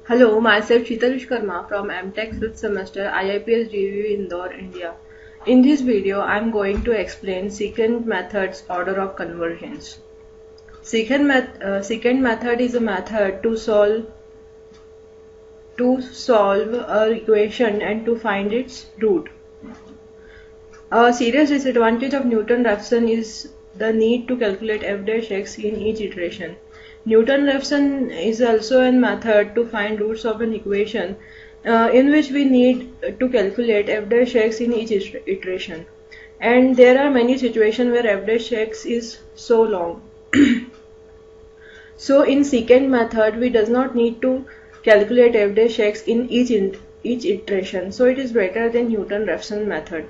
Hello, myself Sheetal Vishwakarma from MTech 5th semester IIPS GVU Indore, India. In this video, I am going to explain secant method's order of convergence. Secant method is a method to solve a equation and to find its root. A serious disadvantage of Newton-Raphson is the need to calculate f-x in each iteration. Newton-Raphson is also a method to find roots of an equation in which we need to calculate f-x in each iteration. And there are many situations where f-x is so long. So in secant method, we does not need to calculate f-x in each iteration. So it is better than Newton-Raphson method.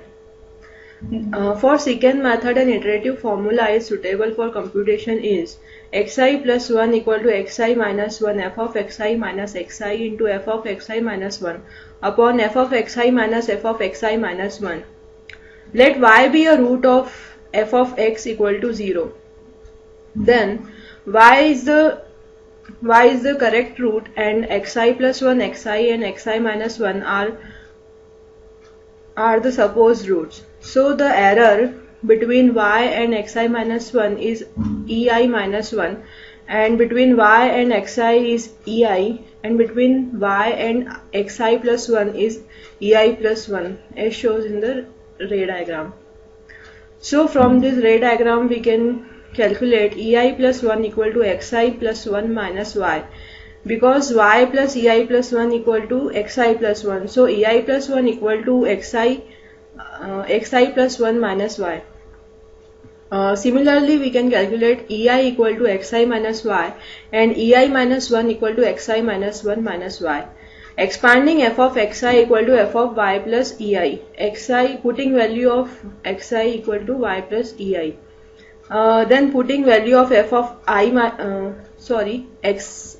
For secant method, an iterative formula is suitable for computation is xi plus 1 equal to xi minus 1 f of xi minus xi into f of xi minus 1 upon f of xi minus f of xi minus 1. Let y be a root of f of x equal to 0. Then y is the correct root and xi plus 1 xi and xi minus 1 are the supposed roots. So the error between y and xi minus 1 is ei minus 1, and between y and xi is ei, and between y and xi plus 1 is ei plus 1, as shows in the ray diagram. So from this ray diagram we can calculate ei plus 1 equal to xi plus 1 minus y, because y plus ei plus 1 equal to xi plus 1. So ei plus 1 equal to xi plus 1 minus y. Similarly, we can calculate ei equal to xi minus y and ei minus 1 equal to xi minus 1 minus y. Expanding f of xi equal to f of y plus ei. Putting value of xi equal to y plus ei. Then putting value of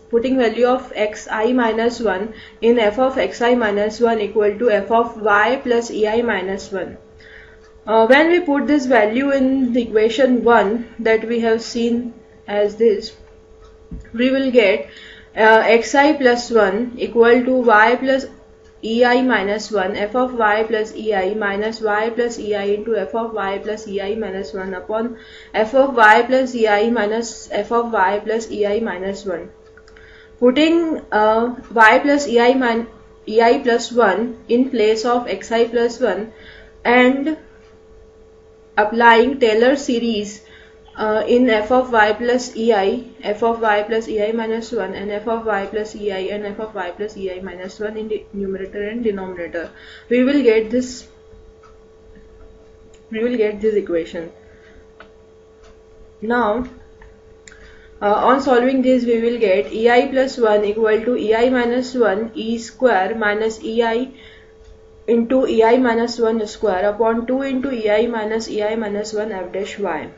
putting value of xi minus 1 in f of xi minus 1 equal to f of y plus ei minus 1. When we put this value in the equation 1 that we have seen as this, we will get xi plus 1 equal to y plus ei minus 1 f of y plus ei minus y plus ei into f of y plus ei minus 1 upon f of y plus ei minus f of y plus ei minus 1. Putting y plus ei plus 1 in place of xi plus 1 and applying Taylor series in f of y plus ei, f of y plus ei minus 1 and f of y plus ei and f of y plus ei minus 1 in the numerator and denominator, we will get this equation. Now on solving this, we will get ei plus 1 equal to ei minus 1 e square minus ei into ei minus 1 square upon 2 into ei minus 1 f dash y.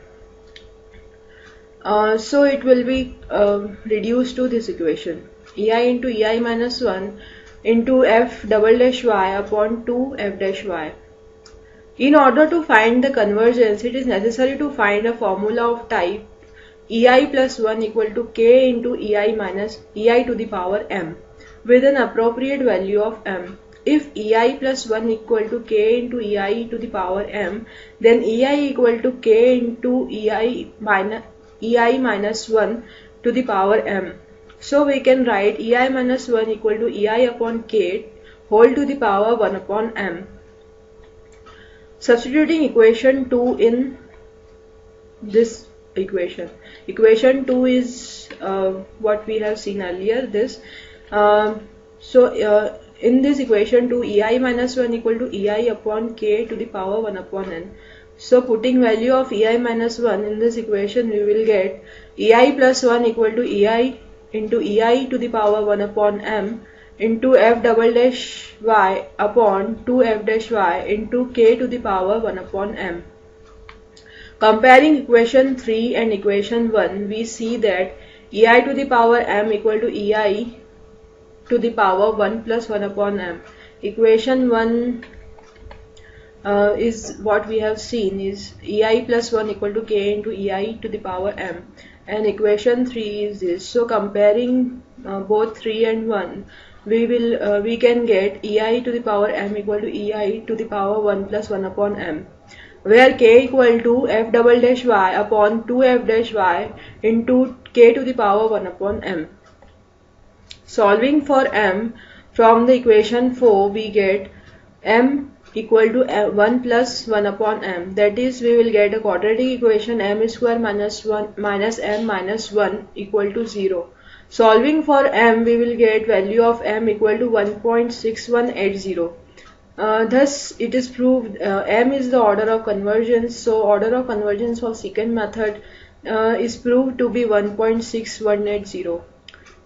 So it will be reduced to this equation, ei into ei minus 1 into f double dash y upon 2 f dash y. In order to find the convergence, it is necessary to find a formula of type ei plus 1 equal to k into ei minus ei to the power m with an appropriate value of m. If ei plus 1 equal to k into ei to the power m, then ei equal to k into ei minus 1 to the power m. So we can write ei minus 1 equal to ei upon k whole to the power 1 upon m. Substituting equation 2 in this equation. Equation 2 is what we have seen earlier, this. In this equation 2, ei minus 1 equal to ei upon k to the power 1 upon n. So putting value of ei minus 1 in this equation, we will get ei plus 1 equal to ei into ei to the power 1 upon m into f double dash y upon 2 f dash y into k to the power 1 upon m. Comparing equation 3 and equation 1, we see that ei to the power m equal to ei to the power 1 plus 1 upon m. Equation 1 is what we have seen is ei plus 1 equal to k into ei to the power m, and equation 3 is this. So comparing both 3 and 1, we can get ei to the power m equal to ei to the power 1 plus 1 upon m, where k equal to f double dash y upon 2f dash y into k to the power 1 upon m. Solving for m from the equation 4, we get m equal to 1 plus 1 upon m. That is, we will get a quadratic equation m square minus 1 minus m minus 1 equal to 0. Solving for m, we will get value of m equal to 1.6180. Thus, it is proved m is the order of convergence. So, order of convergence of secant method is proved to be 1.6180.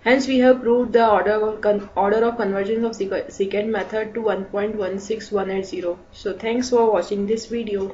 Hence, we have proved the order of convergence of secant method to 1.16180. So, thanks for watching this video.